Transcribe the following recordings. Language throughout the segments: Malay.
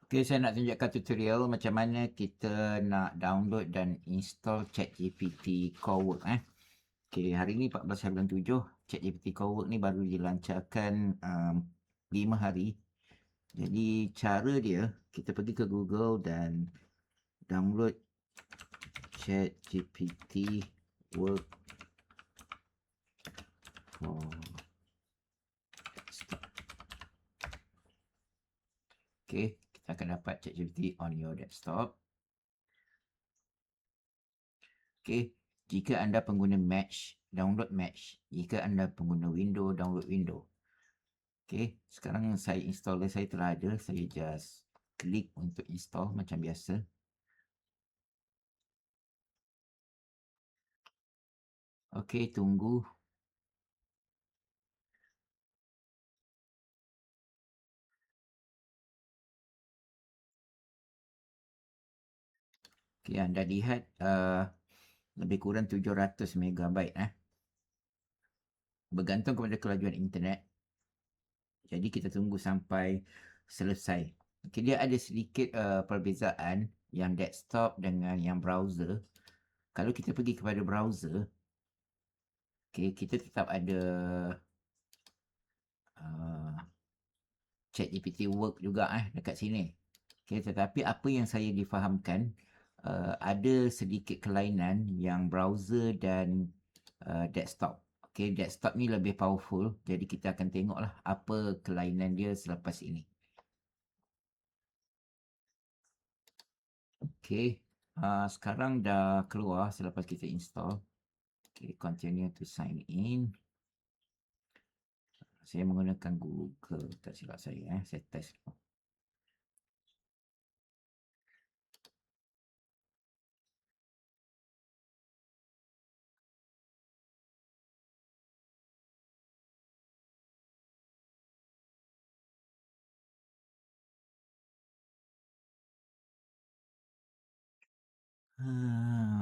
Okay, saya nak tunjukkan tutorial macam mana kita nak download dan install ChatGPT Cowork. Okay, hari ni 14 bulan 7, ChatGPT Cowork ni baru dilancarkan 5 hari. Jadi cara dia, kita pergi ke Google dan download ChatGPT Work for Desktop. Okay, kita akan dapat ChatGPT on your desktop. Okay, jika anda pengguna Mac, download Mac. Jika anda pengguna Windows, download Windows. Okay, sekarang saya installer saya telah ada. Saya just klik untuk install macam biasa. Okay, tunggu. Okay, anda lihat lebih kurang 700 MB. Bergantung kepada kelajuan internet. Jadi kita tunggu sampai selesai. Okay, dia ada sedikit perbezaan yang desktop dengan yang browser. Kalau kita pergi kepada browser, okay, kita tetap ada ChatGPT Work juga dekat sini. Okay, tetapi apa yang saya difahamkan, ada sedikit kelainan yang browser dan desktop. Okay, desktop ni lebih powerful, jadi kita akan tengoklah apa kelainan dia selepas ini. Okay, sekarang dah keluar selepas kita install. Okay, continue to sign in. Saya menggunakan Google, tak silap saya. Saya test.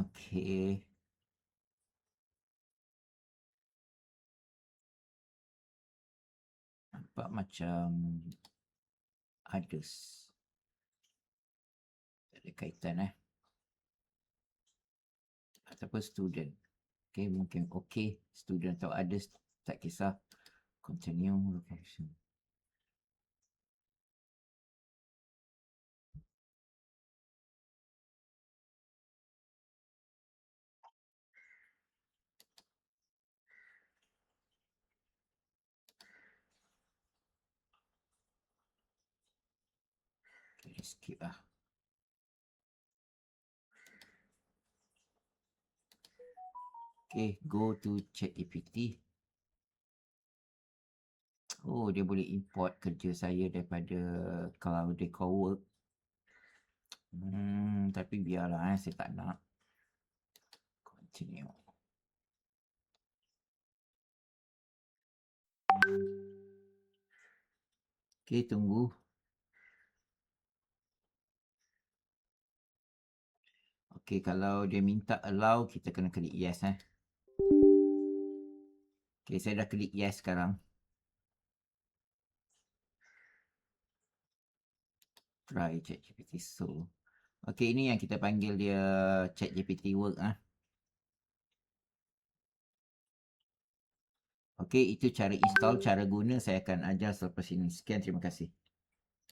Okay. Nampak macam others. Tak ada kaitan ataupun student. Okay, mungkin okay, student atau others, tak kisah. Continue location. Okay, skip lah. Okay, go to ChatGPT. Oh, dia boleh import kerja saya daripada Cloud Cowork. Tapi biarlah, saya tak nak. Continue. Okay, tunggu. Okay, kalau dia minta allow, kita kena klik yes. Okay, saya dah klik yes sekarang. Try ChatGPT so. Okay, ini yang kita panggil dia ChatGPT Work. Okay, itu cara install, cara guna saya akan ajar selepas ini. Sekian, terima kasih.